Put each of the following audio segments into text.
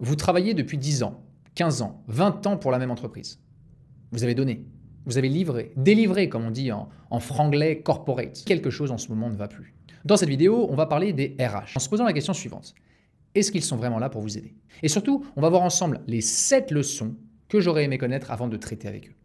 Vous travaillez depuis 10 ans, 15 ans, 20 ans pour la même entreprise. Vous avez donné, vous avez livré, délivré comme on dit en franglais corporate. Quelque chose en ce moment ne va plus. Dans cette vidéo, on va parler des RH en se posant la question suivante. Est-ce qu'ils sont vraiment là pour vous aider? Et surtout, on va voir ensemble les 7 leçons que j'aurais aimé connaître avant de traiter avec eux.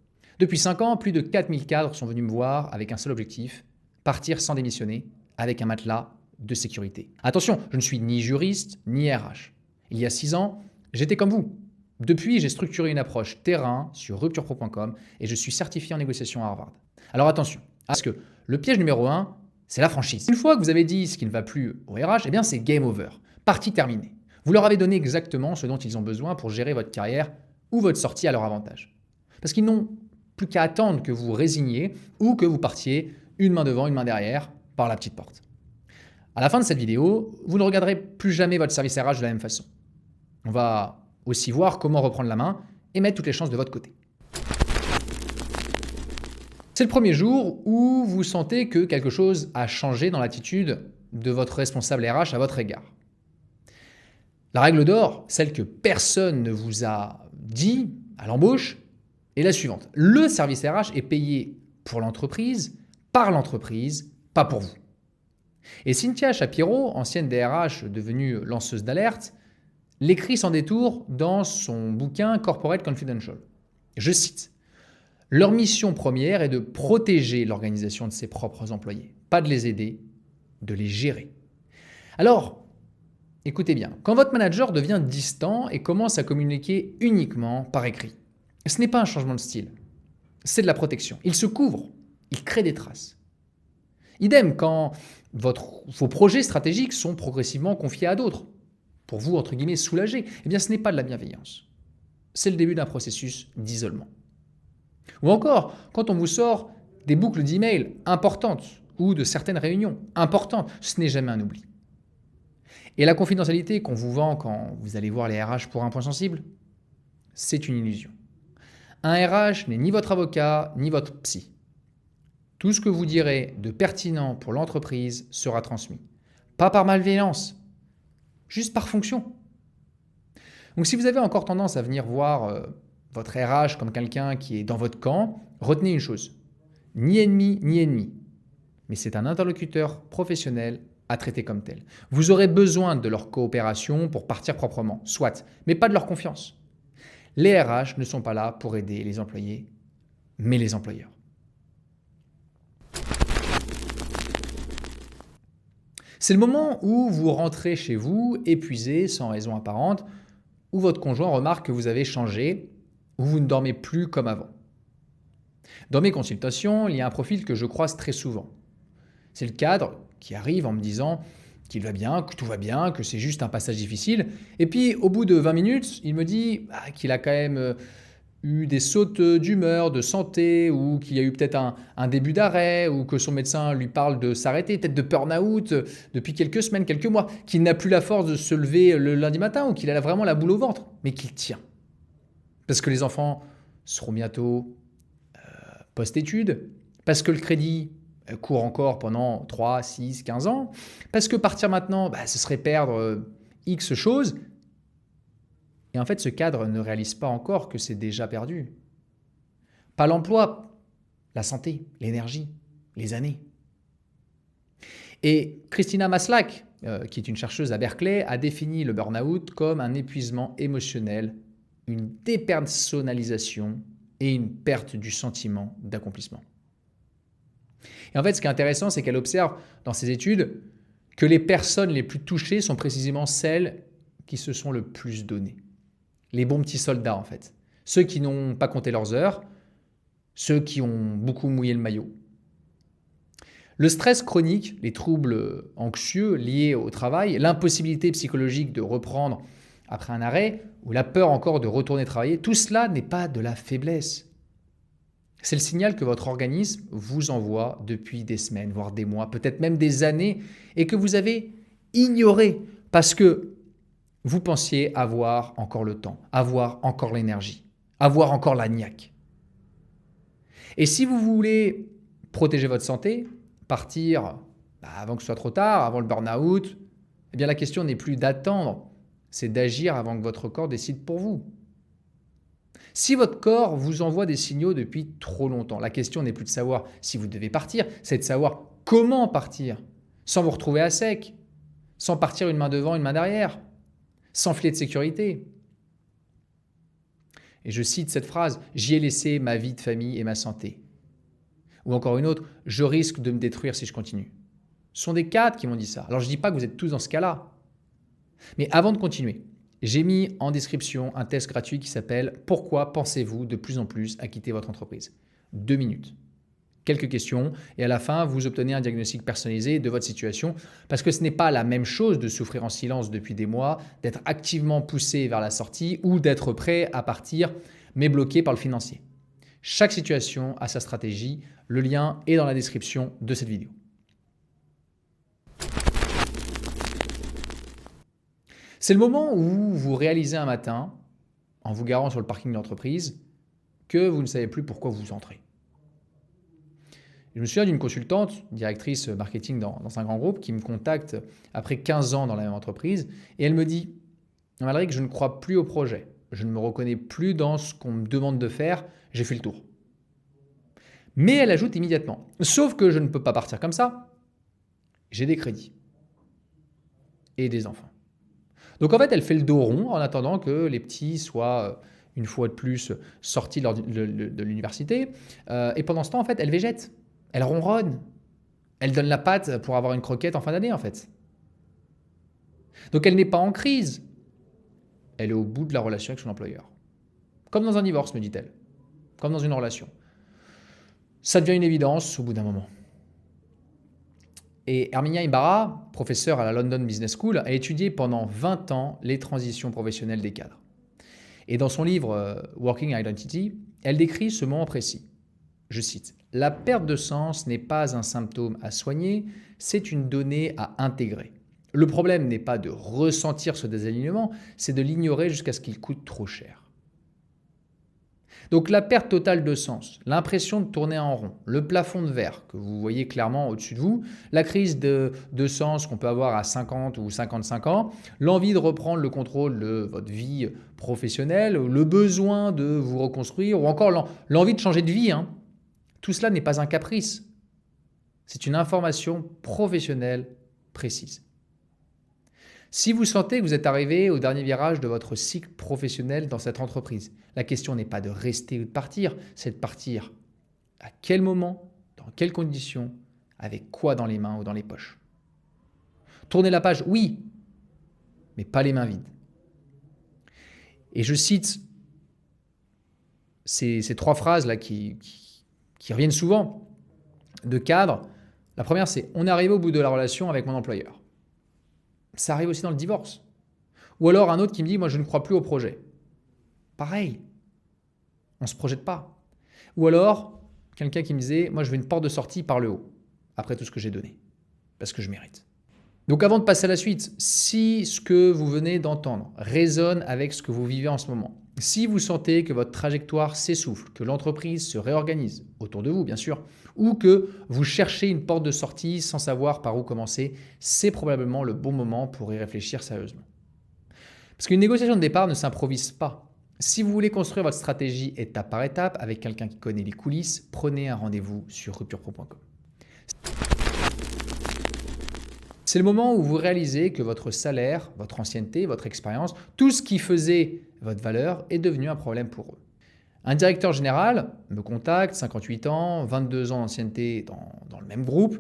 Depuis 5 ans, plus de 4000 cadres sont venus me voir avec un seul objectif, partir sans démissionner avec un matelas de sécurité. Attention, je ne suis ni juriste ni RH. Il y a 6 ans, j'étais comme vous. Depuis, j'ai structuré une approche terrain sur rupturepro.com et je suis certifié en négociation à Harvard. Alors attention, parce que le piège numéro 1, c'est la franchise. Une fois que vous avez dit ce qui ne va plus au RH, eh bien c'est game over, partie terminée. Vous leur avez donné exactement ce dont ils ont besoin pour gérer votre carrière ou votre sortie à leur avantage. Parce qu'ils n'ont plus qu'à attendre que vous résigniez ou que vous partiez une main devant, une main derrière, par la petite porte. À la fin de cette vidéo, vous ne regarderez plus jamais votre service RH de la même façon. On va aussi voir comment reprendre la main et mettre toutes les chances de votre côté. C'est le premier jour où vous sentez que quelque chose a changé dans l'attitude de votre responsable RH à votre égard. La règle d'or, celle que personne ne vous a dit à l'embauche, est la suivante. Le service RH est payé pour l'entreprise, par l'entreprise, pas pour vous. Et Cynthia Shapiro, ancienne DRH devenue lanceuse d'alerte, l'écrit sans détour dans son bouquin Corporate Confidential. Je cite: « Leur mission première est de protéger l'organisation de ses propres employés, pas de les aider, de les gérer. » Alors, écoutez bien, quand votre manager devient distant et commence à communiquer uniquement par écrit, ce n'est pas un changement de style, c'est de la protection. Il se couvre, il crée des traces. Idem quand vos projets stratégiques sont progressivement confiés à d'autres, pour vous, entre guillemets, soulager, eh bien ce n'est pas de la bienveillance. C'est le début d'un processus d'isolement. Ou encore, quand on vous sort des boucles d'emails importantes ou de certaines réunions importantes, ce n'est jamais un oubli. Et la confidentialité qu'on vous vend quand vous allez voir les RH pour un point sensible, c'est une illusion. Un RH n'est ni votre avocat, ni votre psy. Tout ce que vous direz de pertinent pour l'entreprise sera transmis. Pas par malveillance, juste par fonction. Donc si vous avez encore tendance à venir voir votre RH comme quelqu'un qui est dans votre camp, retenez une chose. Ni ennemi, ni ennemi. Mais c'est un interlocuteur professionnel à traiter comme tel. Vous aurez besoin de leur coopération pour partir proprement, soit, mais pas de leur confiance. Les RH ne sont pas là pour aider les employés, mais les employeurs. C'est le moment où vous rentrez chez vous, épuisé, sans raison apparente, où votre conjoint remarque que vous avez changé, où vous ne dormez plus comme avant. Dans mes consultations, il y a un profil que je croise très souvent. C'est le cadre qui arrive en me disant qu'il va bien, que tout va bien, que c'est juste un passage difficile. Et puis, au bout de 20 minutes, il me dit qu'il a quand même eu des sautes d'humeur, de santé, ou qu'il y a eu peut-être un début d'arrêt, ou que son médecin lui parle de s'arrêter, peut-être de burn-out depuis quelques semaines, quelques mois, qu'il n'a plus la force de se lever le lundi matin, ou qu'il a vraiment la boule au ventre, mais qu'il tient. Parce que les enfants seront bientôt post-études, parce que le crédit court encore pendant 3, 6, 15 ans, parce que partir maintenant, ce serait perdre X choses. Et en fait, ce cadre ne réalise pas encore que c'est déjà perdu. Pas l'emploi, la santé, l'énergie, les années. Et Christina Maslach, qui est une chercheuse à Berkeley, a défini le burn-out comme un épuisement émotionnel, une dépersonnalisation et une perte du sentiment d'accomplissement. Et en fait, ce qui est intéressant, c'est qu'elle observe dans ses études que les personnes les plus touchées sont précisément celles qui se sont le plus données. Les bons petits soldats, en fait. Ceux qui n'ont pas compté leurs heures, ceux qui ont beaucoup mouillé le maillot. Le stress chronique, les troubles anxieux liés au travail, l'impossibilité psychologique de reprendre après un arrêt, ou la peur encore de retourner travailler, tout cela n'est pas de la faiblesse. C'est le signal que votre organisme vous envoie depuis des semaines, voire des mois, peut-être même des années, et que vous avez ignoré parce que vous pensiez avoir encore le temps, avoir encore l'énergie, avoir encore la niaque. Et si vous voulez protéger votre santé, partir avant que ce soit trop tard, avant le burn-out, eh bien la question n'est plus d'attendre, c'est d'agir avant que votre corps décide pour vous. Si votre corps vous envoie des signaux depuis trop longtemps, la question n'est plus de savoir si vous devez partir, c'est de savoir comment partir, sans vous retrouver à sec, sans partir une main devant, une main derrière, sans filet de sécurité. Et je cite cette phrase, « J'y ai laissé ma vie de famille et ma santé ». Ou encore une autre, « Je risque de me détruire si je continue ». Ce sont des cadres qui m'ont dit ça. Alors je ne dis pas que vous êtes tous dans ce cas-là. Mais avant de continuer, j'ai mis en description un test gratuit qui s'appelle « Pourquoi pensez-vous de plus en plus à quitter votre entreprise ?» 2 minutes. Quelques questions et à la fin, vous obtenez un diagnostic personnalisé de votre situation parce que ce n'est pas la même chose de souffrir en silence depuis des mois, d'être activement poussé vers la sortie ou d'être prêt à partir mais bloqué par le financier. Chaque situation a sa stratégie. Le lien est dans la description de cette vidéo. C'est le moment où vous réalisez un matin, en vous garant sur le parking de l'entreprise, que vous ne savez plus pourquoi vous entrez. Je me souviens d'une consultante, directrice marketing dans un grand groupe, qui me contacte après 15 ans dans la même entreprise et elle me dit « Malgré que je ne crois plus au projet, je ne me reconnais plus dans ce qu'on me demande de faire, j'ai fait le tour. » Mais elle ajoute immédiatement « Sauf que je ne peux pas partir comme ça, j'ai des crédits et des enfants. » Donc en fait, elle fait le dos rond en attendant que les petits soient une fois de plus sortis de l'université. Et pendant ce temps, en fait, elle végète. Elle ronronne. Elle donne la patte pour avoir une croquette en fin d'année, en fait. Donc elle n'est pas en crise. Elle est au bout de la relation avec son employeur. Comme dans un divorce, me dit-elle. Comme dans une relation. Ça devient une évidence au bout d'un moment. Et Herminia Ibarra, professeure à la London Business School, a étudié pendant 20 ans les transitions professionnelles des cadres. Et dans son livre Working Identity, elle décrit ce moment précis. Je cite, « La perte de sens n'est pas un symptôme à soigner, c'est une donnée à intégrer. Le problème n'est pas de ressentir ce désalignement, c'est de l'ignorer jusqu'à ce qu'il coûte trop cher. » Donc la perte totale de sens, l'impression de tourner en rond, le plafond de verre que vous voyez clairement au-dessus de vous, la crise de sens qu'on peut avoir à 50 ou 55 ans, l'envie de reprendre le contrôle de votre vie professionnelle, le besoin de vous reconstruire ou encore l'envie de changer de vie. Tout cela n'est pas un caprice, c'est une information professionnelle précise. Si vous sentez que vous êtes arrivé au dernier virage de votre cycle professionnel dans cette entreprise, la question n'est pas de rester ou de partir, c'est de partir à quel moment, dans quelles conditions, avec quoi dans les mains ou dans les poches. Tourner la page, oui, mais pas les mains vides. Et je cite ces 3 phrases-là qui reviennent souvent de cadres. La première, c'est « On est arrivé au bout de la relation avec mon employeur ». Ça arrive aussi dans le divorce. Ou alors un autre qui me dit « Moi, je ne crois plus au projet ». Pareil, on ne se projette pas. Ou alors, quelqu'un qui me disait « Moi, je veux une porte de sortie par le haut, après tout ce que j'ai donné, parce que je mérite ». Donc avant de passer à la suite, si ce que vous venez d'entendre résonne avec ce que vous vivez en ce moment, si vous sentez que votre trajectoire s'essouffle, que l'entreprise se réorganise, autour de vous bien sûr, ou que vous cherchez une porte de sortie sans savoir par où commencer, c'est probablement le bon moment pour y réfléchir sérieusement. Parce qu'une négociation de départ ne s'improvise pas. Si vous voulez construire votre stratégie étape par étape avec quelqu'un qui connaît les coulisses, prenez un rendez-vous sur rupturepro.com. C'est le moment où vous réalisez que votre salaire, votre ancienneté, votre expérience, tout ce qui faisait votre valeur est devenu un problème pour eux. Un directeur général me contacte, 58 ans, 22 ans d'ancienneté dans le même groupe,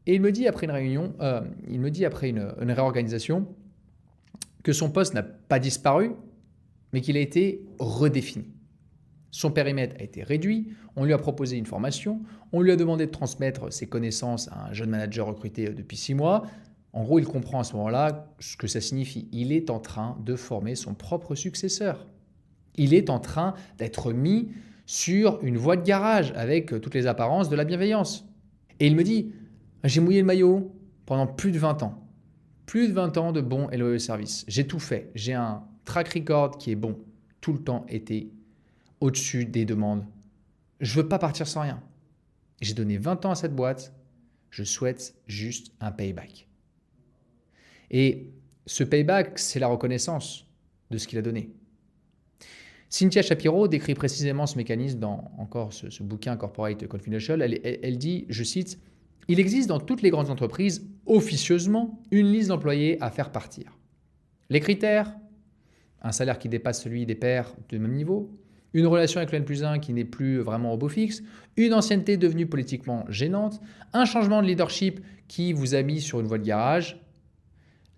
et il me dit après une réunion, une réorganisation, que son poste n'a pas disparu, mais qu'il a été redéfini. Son périmètre a été réduit, on lui a proposé une formation, on lui a demandé de transmettre ses connaissances à un jeune manager recruté depuis 6 mois. En gros, il comprend à ce moment-là ce que ça signifie. Il est en train de former son propre successeur. Il est en train d'être mis sur une voie de garage avec toutes les apparences de la bienveillance. Et il me dit, j'ai mouillé le maillot pendant plus de 20 ans. Plus de 20 ans de bons et loyaux services. J'ai tout fait. J'ai un track record qui est bon. Tout le temps été au-dessus des demandes. Je ne veux pas partir sans rien. J'ai donné 20 ans à cette boîte. Je souhaite juste un payback. Et Ce payback, c'est la reconnaissance de ce qu'il a donné. Cynthia Shapiro décrit précisément ce mécanisme dans encore ce bouquin Corporate Confidential. Elle dit, je cite, « Il existe dans toutes les grandes entreprises, officieusement, une liste d'employés à faire partir. Les critères, un salaire qui dépasse celui des pairs de même niveau, une relation avec le N+1 qui n'est plus vraiment au beau fixe, une ancienneté devenue politiquement gênante, un changement de leadership qui vous a mis sur une voie de garage,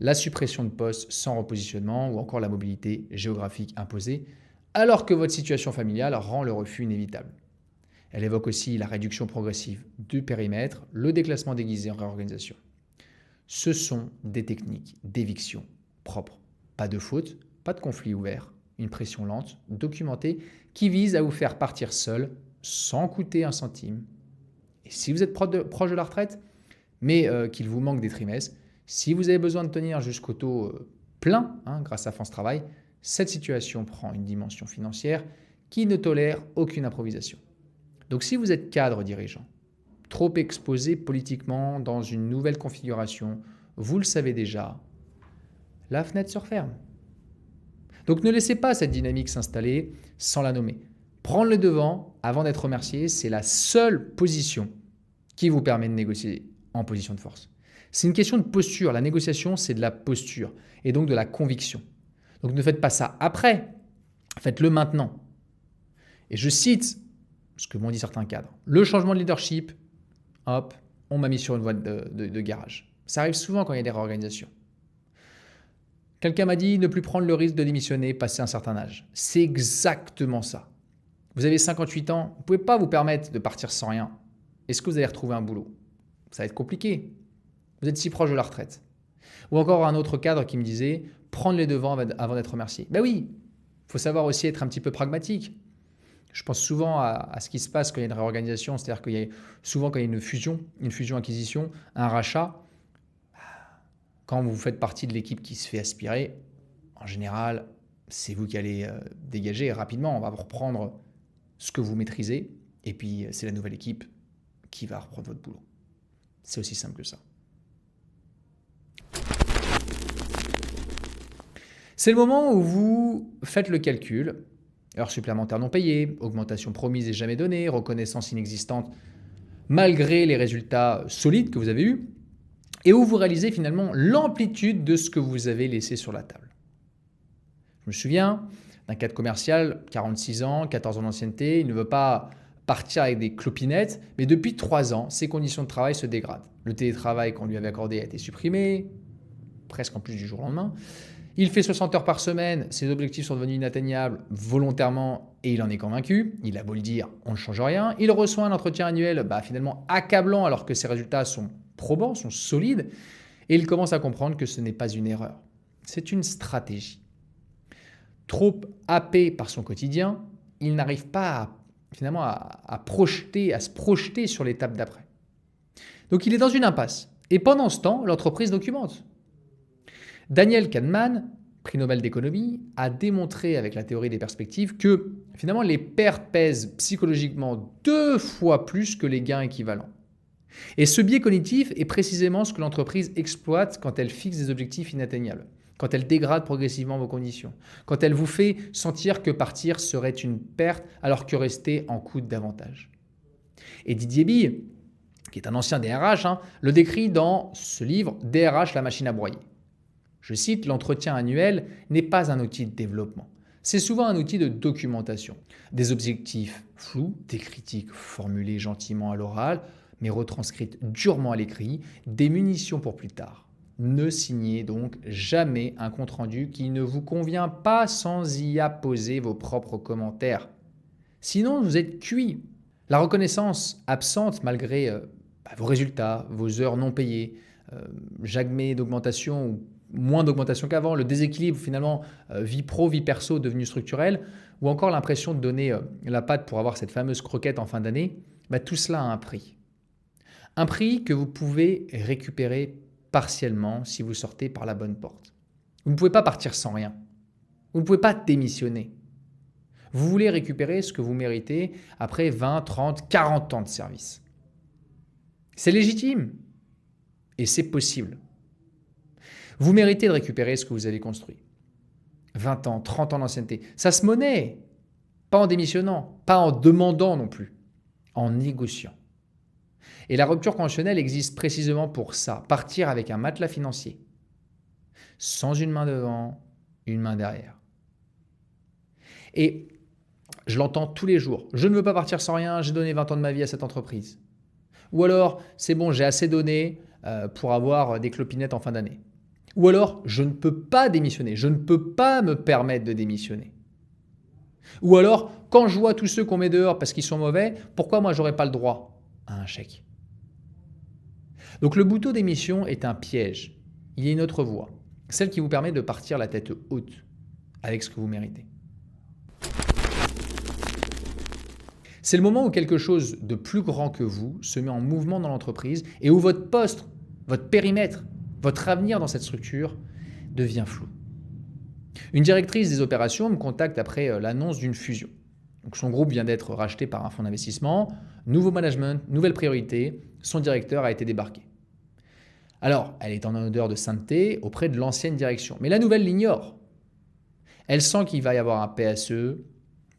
la suppression de postes sans repositionnement ou encore la mobilité géographique imposée, alors que votre situation familiale rend le refus inévitable. » Elle évoque aussi la réduction progressive du périmètre, le déclassement déguisé en réorganisation. Ce sont des techniques d'éviction propres. Pas de faute, pas de conflit ouvert, une pression lente, documentée, qui vise à vous faire partir seul, sans coûter un centime. Et si vous êtes proche de la retraite, mais qu'il vous manque des trimestres, si vous avez besoin de tenir jusqu'au taux plein, grâce à France Travail, cette situation prend une dimension financière qui ne tolère aucune improvisation. Donc si vous êtes cadre dirigeant, trop exposé politiquement dans une nouvelle configuration, vous le savez déjà, la fenêtre se referme. Donc ne laissez pas cette dynamique s'installer sans la nommer. Prendre le devant avant d'être remercié, c'est la seule position qui vous permet de négocier en position de force. C'est une question de posture. La négociation, c'est de la posture et donc de la conviction. Donc ne faites pas ça après, faites-le maintenant. Et je cite ce que m'ont dit certains cadres. Le changement de leadership, hop, on m'a mis sur une voie de garage. Ça arrive souvent quand il y a des réorganisations. Quelqu'un m'a dit ne plus prendre le risque de démissionner passé un certain âge. C'est exactement ça. Vous avez 58 ans, vous ne pouvez pas vous permettre de partir sans rien. Est-ce que vous allez retrouver un boulot? Ça va être compliqué. Vous êtes si proche de la retraite. Ou encore un autre cadre qui me disait prendre les devants avant d'être remercié. Ben oui, il faut savoir aussi être un petit peu pragmatique. Je pense souvent à ce qui se passe quand il y a une réorganisation, c'est-à-dire qu'il y a souvent quand il y a une fusion-acquisition, un rachat, quand vous faites partie de l'équipe qui se fait aspirer, en général, c'est vous qui allez dégager rapidement. On va vous reprendre ce que vous maîtrisez et puis c'est la nouvelle équipe qui va reprendre votre boulot. C'est aussi simple que ça. C'est le moment où vous faites le calcul. Heures supplémentaires non payées, augmentation promise et jamais donnée, reconnaissance inexistante malgré les résultats solides que vous avez eus, et où vous réalisez finalement l'amplitude de ce que vous avez laissé sur la table. Je me souviens d'un cadre commercial, 46 ans, 14 ans d'ancienneté, il ne veut pas partir avec des clopinettes, mais depuis 3 ans, ses conditions de travail se dégradent. Le télétravail qu'on lui avait accordé a été supprimé, presque en plus du jour au lendemain. Il fait 60 heures par semaine, ses objectifs sont devenus inatteignables volontairement et il en est convaincu. Il a beau le dire, on ne change rien. Il reçoit un entretien annuel finalement accablant alors que ses résultats sont probants, sont solides. Et il commence à comprendre que ce n'est pas une erreur. C'est une stratégie. Trop happé par son quotidien, il n'arrive pas finalement à se projeter sur l'étape d'après. Donc il est dans une impasse. Et pendant ce temps, l'entreprise documente. Daniel Kahneman, prix Nobel d'économie, a démontré avec la théorie des perspectives que finalement les pertes pèsent psychologiquement 2 fois plus que les gains équivalents. Et ce biais cognitif est précisément ce que l'entreprise exploite quand elle fixe des objectifs inatteignables, quand elle dégrade progressivement vos conditions, quand elle vous fait sentir que partir serait une perte alors que rester en coûte davantage. Et Didier Bille, qui est un ancien DRH, le décrit dans ce livre « DRH, la machine à broyer ». Je cite, « L'entretien annuel n'est pas un outil de développement. C'est souvent un outil de documentation. Des objectifs flous, des critiques formulées gentiment à l'oral, mais retranscrites durement à l'écrit, des munitions pour plus tard. Ne signez donc jamais un compte-rendu qui ne vous convient pas sans y apposer vos propres commentaires. Sinon, vous êtes cuit. La reconnaissance absente malgré vos résultats, vos heures non payées, jamais d'augmentation ou moins d'augmentation qu'avant, le déséquilibre finalement vie pro, vie perso devenu structurel, ou encore l'impression de donner la patte pour avoir cette fameuse croquette en fin d'année, tout cela a un prix. Un prix que vous pouvez récupérer partiellement si vous sortez par la bonne porte. Vous ne pouvez pas partir sans rien. Vous ne pouvez pas démissionner. Vous voulez récupérer ce que vous méritez après 20, 30, 40 ans de service. C'est légitime et c'est possible. Vous méritez de récupérer ce que vous avez construit. 20 ans, 30 ans d'ancienneté, ça se monnaie. Pas en démissionnant, pas en demandant non plus, en négociant. Et la rupture conventionnelle existe précisément pour ça, partir avec un matelas financier, sans une main devant, une main derrière. Et je l'entends tous les jours, je ne veux pas partir sans rien, j'ai donné 20 ans de ma vie à cette entreprise. Ou alors, c'est bon, j'ai assez donné pour avoir des clopinettes en fin d'année. Ou alors, je ne peux pas démissionner, je ne peux pas me permettre de démissionner. Ou alors, quand je vois tous ceux qu'on met dehors parce qu'ils sont mauvais, pourquoi moi j'aurais pas le droit à un chèque? Donc le bouton d'émission est un piège. Il y a une autre voie, celle qui vous permet de partir la tête haute avec ce que vous méritez. C'est le moment où quelque chose de plus grand que vous se met en mouvement dans l'entreprise et où votre poste, votre périmètre, votre avenir dans cette structure devient flou. Une directrice des opérations me contacte après l'annonce d'une fusion. Donc son groupe vient d'être racheté par un fonds d'investissement, nouveau management, nouvelle priorité, son directeur a été débarqué. Alors, elle est en odeur de sainteté auprès de l'ancienne direction, mais la nouvelle l'ignore. Elle sent qu'il va y avoir un PSE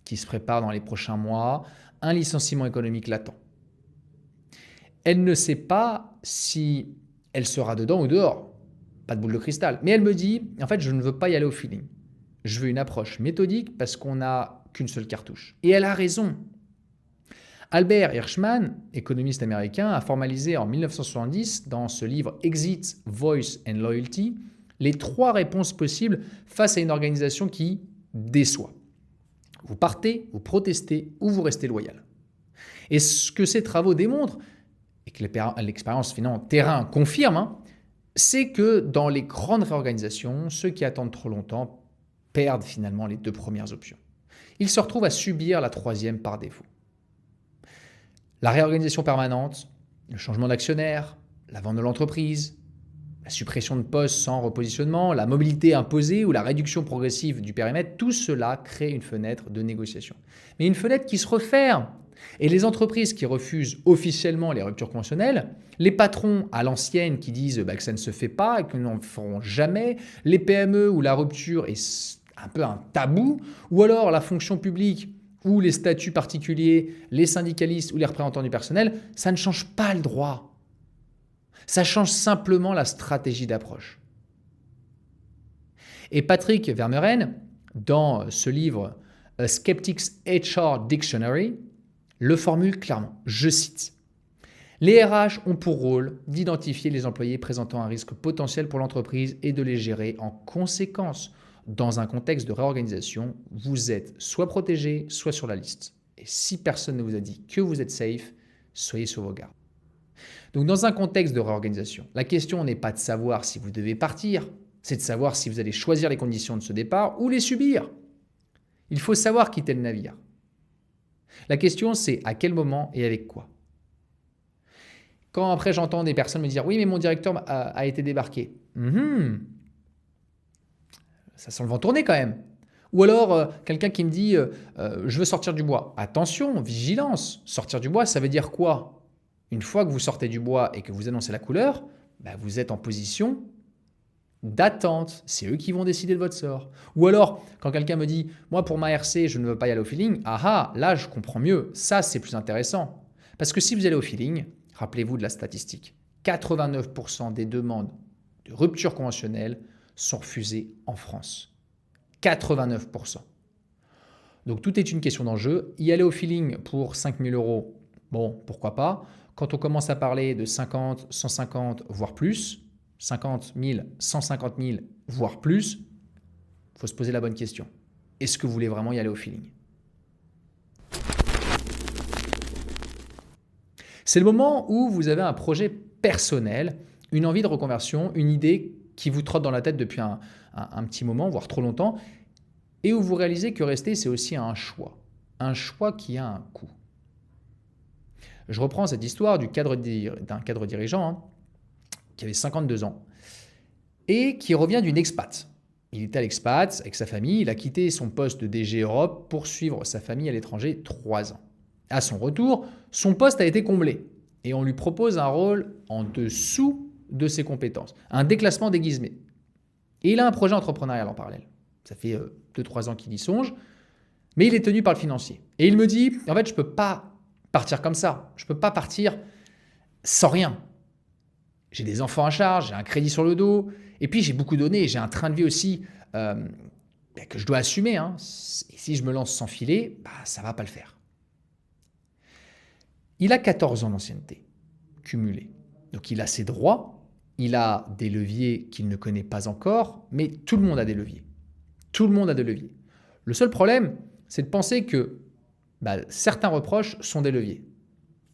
qui se prépare dans les prochains mois, un licenciement économique latent. Elle ne sait pas si elle sera dedans ou dehors, pas de boule de cristal, mais elle me dit, en fait, je ne veux pas y aller au feeling. Je veux une approche méthodique parce qu'on n'a qu'une seule cartouche. Et elle a raison. Albert Hirschman, économiste américain, a formalisé en 1970 dans ce livre Exit, Voice and Loyalty les 3 réponses possibles face à une organisation qui déçoit. Vous partez, vous protestez ou vous restez loyal. Et ce que ces travaux démontrent, et que l'expérience finalement terrain confirme, c'est que dans les grandes réorganisations, ceux qui attendent trop longtemps perdent finalement les 2 premières options. Ils se retrouvent à subir la 3e par défaut. La réorganisation permanente, le changement d'actionnaire, la vente de l'entreprise, la suppression de postes sans repositionnement, la mobilité imposée ou la réduction progressive du périmètre, tout cela crée une fenêtre de négociation. Mais une fenêtre qui se referme. Et les entreprises qui refusent officiellement les ruptures conventionnelles, les patrons à l'ancienne qui disent que ça ne se fait pas et qu'ils n'en feront jamais, les PME où la rupture est un peu un tabou, ou alors la fonction publique ou les statuts particuliers, les syndicalistes ou les représentants du personnel, ça ne change pas le droit. Ça change simplement la stratégie d'approche. Et Patrick Vermeuren, dans ce livre A Skeptic's HR Dictionary, le formule clairement. Je cite. Les RH ont pour rôle d'identifier les employés présentant un risque potentiel pour l'entreprise et de les gérer en conséquence. Dans un contexte de réorganisation, vous êtes soit protégé, soit sur la liste. Et si personne ne vous a dit que vous êtes safe, soyez sur vos gardes. Donc dans un contexte de réorganisation, la question n'est pas de savoir si vous devez partir, c'est de savoir si vous allez choisir les conditions de ce départ ou les subir. Il faut savoir quitter le navire. La question c'est à quel moment et avec quoi. Quand après j'entends des personnes me dire « oui mais mon directeur a été débarqué ». Ça sent le vent tourner quand même. Ou alors, quelqu'un qui me dit je veux sortir du bois ». Attention, vigilance. Sortir du bois, ça veut dire quoi? Une fois que vous sortez du bois et que vous annoncez la couleur, vous êtes en position d'attente. C'est eux qui vont décider de votre sort. Ou alors, quand quelqu'un me dit « moi, pour ma RC, je ne veux pas y aller au feeling », là, je comprends mieux. Ça, c'est plus intéressant. Parce que si vous allez au feeling, rappelez-vous de la statistique, 89% des demandes de rupture conventionnelle sont refusés en France. 89%. Donc tout est une question d'enjeu. Y aller au feeling pour 5 000 €, bon, pourquoi pas. Quand on commence à parler de 50, 150, voire plus, 50 000, 150 000, voire plus, il faut se poser la bonne question. Est-ce que vous voulez vraiment y aller au feeling? C'est le moment où vous avez un projet personnel, une envie de reconversion, une idée qui vous trotte dans la tête depuis un petit moment, voire trop longtemps, et où vous réalisez que rester, c'est aussi un choix qui a un coût. Je reprends cette histoire d'un cadre dirigeant qui avait 52 ans et qui revient d'une expat. Il était à l'expat avec sa famille, il a quitté son poste de DG Europe pour suivre sa famille à l'étranger 3 ans. À son retour, son poste a été comblé et on lui propose un rôle en dessous de ses compétences, un déclassement déguisé. Et il a un projet entrepreneurial en parallèle. Ça fait 2-3 ans qu'il y songe, mais il est tenu par le financier. Et il me dit, en fait, je ne peux pas partir comme ça. Je ne peux pas partir sans rien. J'ai des enfants à charge, j'ai un crédit sur le dos, et puis j'ai beaucoup donné, j'ai un train de vie aussi que je dois assumer. Hein. Et si je me lance sans filet, ça ne va pas le faire. Il a 14 ans d'ancienneté cumulée. Donc il a ses droits, il a des leviers qu'il ne connaît pas encore, mais tout le monde a des leviers. Tout le monde a des leviers. Le seul problème, c'est de penser que certains reproches sont des leviers.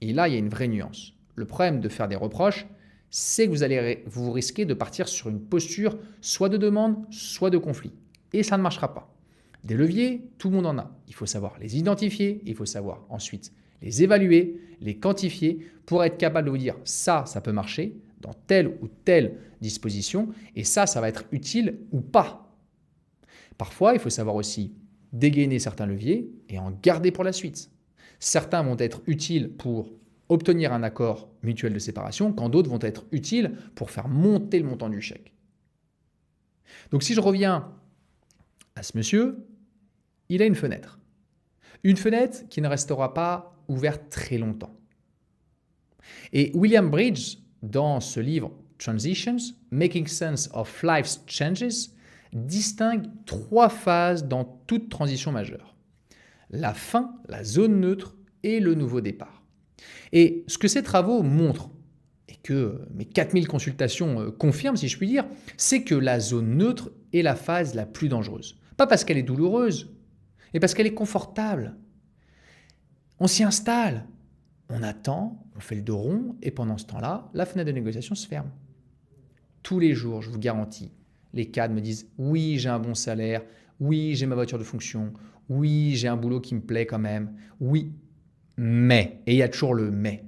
Et là, il y a une vraie nuance. Le problème de faire des reproches, c'est que vous risquez de partir sur une posture soit de demande, soit de conflit. Et ça ne marchera pas. Des leviers, tout le monde en a. Il faut savoir les identifier, il faut savoir ensuite les évaluer, les quantifier pour être capable de vous dire ça peut marcher dans telle ou telle disposition et ça va être utile ou pas. Parfois, il faut savoir aussi dégainer certains leviers et en garder pour la suite. Certains vont être utiles pour obtenir un accord mutuel de séparation, quand d'autres vont être utiles pour faire monter le montant du chèque. Donc si je reviens à ce monsieur, il a une fenêtre. Une fenêtre qui ne restera pas ouverte très longtemps. Et William Bridges, dans ce livre Transitions, Making Sense of Life's Changes, distingue 3 phases dans toute transition majeure. La fin, la zone neutre et le nouveau départ. Et ce que ces travaux montrent, et que mes 4000 consultations confirment si je puis dire, c'est que la zone neutre est la phase la plus dangereuse. Pas parce qu'elle est douloureuse, mais parce qu'elle est confortable. On s'y installe, on attend, on fait le dos rond, et pendant ce temps-là, la fenêtre de négociation se ferme. Tous les jours, je vous garantis, les cadres me disent « oui, j'ai un bon salaire, oui, j'ai ma voiture de fonction, oui, j'ai un boulot qui me plaît quand même, oui, mais ». Et il y a toujours le « mais ».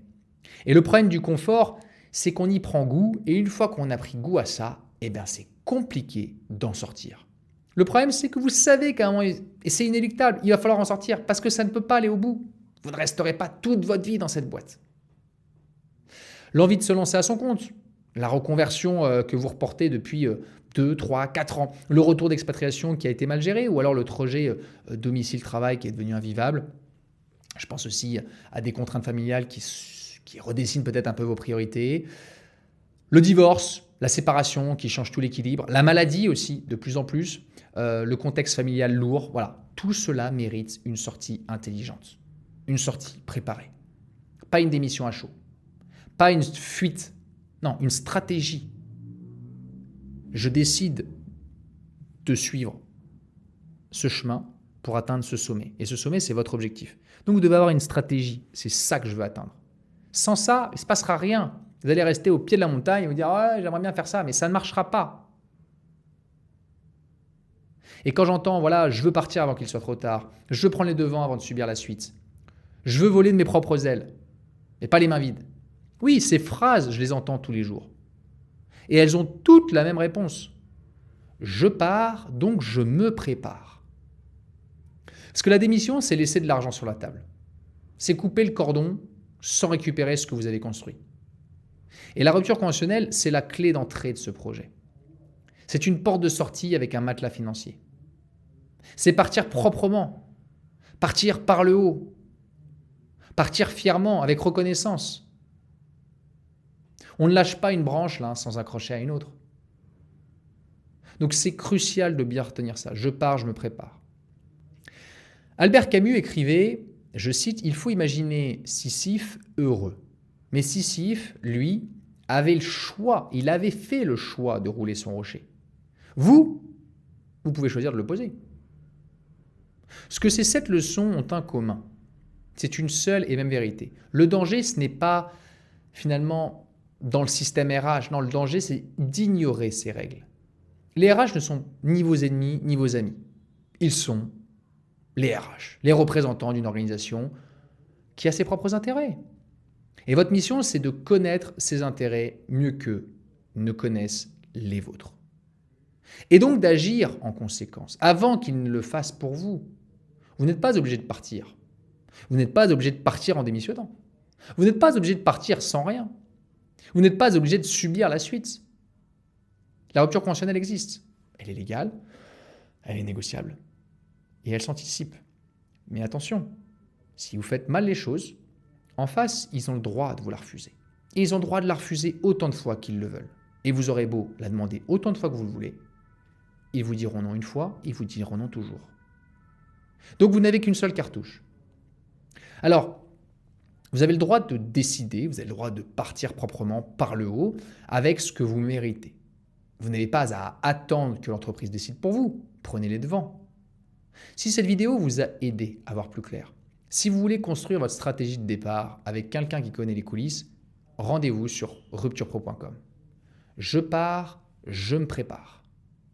Et le problème du confort, c'est qu'on y prend goût, et une fois qu'on a pris goût à ça, c'est compliqué d'en sortir. Le problème, c'est que vous savez qu'à un moment, et c'est inéluctable, il va falloir en sortir, parce que ça ne peut pas aller au bout. Vous ne resterez pas toute votre vie dans cette boîte. L'envie de se lancer à son compte, la reconversion que vous reportez depuis 2, 3, 4 ans, le retour d'expatriation qui a été mal géré, ou alors le trajet domicile-travail qui est devenu invivable. Je pense aussi à des contraintes familiales qui redessinent peut-être un peu vos priorités. Le divorce, la séparation qui change tout l'équilibre, la maladie aussi de plus en plus, le contexte familial lourd. Voilà, tout cela mérite une sortie intelligente, une sortie préparée. Pas une démission à chaud, pas une fuite, non, une stratégie. Je décide de suivre ce chemin pour atteindre ce sommet. Et ce sommet, c'est votre objectif. Donc, vous devez avoir une stratégie. C'est ça que je veux atteindre. Sans ça, il ne se passera rien. Vous allez rester au pied de la montagne et vous dire « ouais, j'aimerais bien faire ça », mais ça ne marchera pas. Et quand j'entends « voilà, je veux partir avant qu'il soit trop tard, je veux prendre les devants avant de subir la suite, je veux voler de mes propres ailes, et pas les mains vides ». Oui, ces phrases, je les entends tous les jours. Et elles ont toutes la même réponse. Je pars, donc je me prépare. Parce que la démission, c'est laisser de l'argent sur la table. C'est couper le cordon sans récupérer ce que vous avez construit. Et la rupture conventionnelle, c'est la clé d'entrée de ce projet. C'est une porte de sortie avec un matelas financier. C'est partir proprement, partir par le haut, partir fièrement, avec reconnaissance. On ne lâche pas une branche là, sans accrocher à une autre. Donc c'est crucial de bien retenir ça. Je pars, je me prépare. Albert Camus écrivait, je cite, « Il faut imaginer Sisyphe heureux ». Mais Sisyphe, lui, avait le choix, il avait fait le choix de rouler son rocher. Vous pouvez choisir de le poser. Ce que ces 7 leçons ont en commun, c'est une seule et même vérité. Le danger, ce n'est pas finalement dans le système RH. Non, le danger, c'est d'ignorer ces règles. Les RH ne sont ni vos ennemis, ni vos amis. Ils sont les RH, les représentants d'une organisation qui a ses propres intérêts. Et votre mission, c'est de connaître ses intérêts mieux qu'eux ne connaissent les vôtres. Et donc d'agir en conséquence, avant qu'ils ne le fassent pour vous. Vous n'êtes pas obligé de partir. Vous n'êtes pas obligé de partir en démissionnant. Vous n'êtes pas obligé de partir sans rien. Vous n'êtes pas obligé de subir la suite. La rupture conventionnelle existe. Elle est légale, elle est négociable et elle s'anticipe. Mais attention, si vous faites mal les choses, en face, ils ont le droit de vous la refuser. Et ils ont le droit de la refuser autant de fois qu'ils le veulent. Et vous aurez beau la demander autant de fois que vous le voulez, ils vous diront non une fois, ils vous diront non toujours. Donc vous n'avez qu'une seule cartouche. Alors, vous avez le droit de décider, vous avez le droit de partir proprement par le haut avec ce que vous méritez. Vous n'avez pas à attendre que l'entreprise décide pour vous. Prenez les devants. Si cette vidéo vous a aidé à voir plus clair, si vous voulez construire votre stratégie de départ avec quelqu'un qui connaît les coulisses, rendez-vous sur rupturepro.com. Je pars, je me prépare.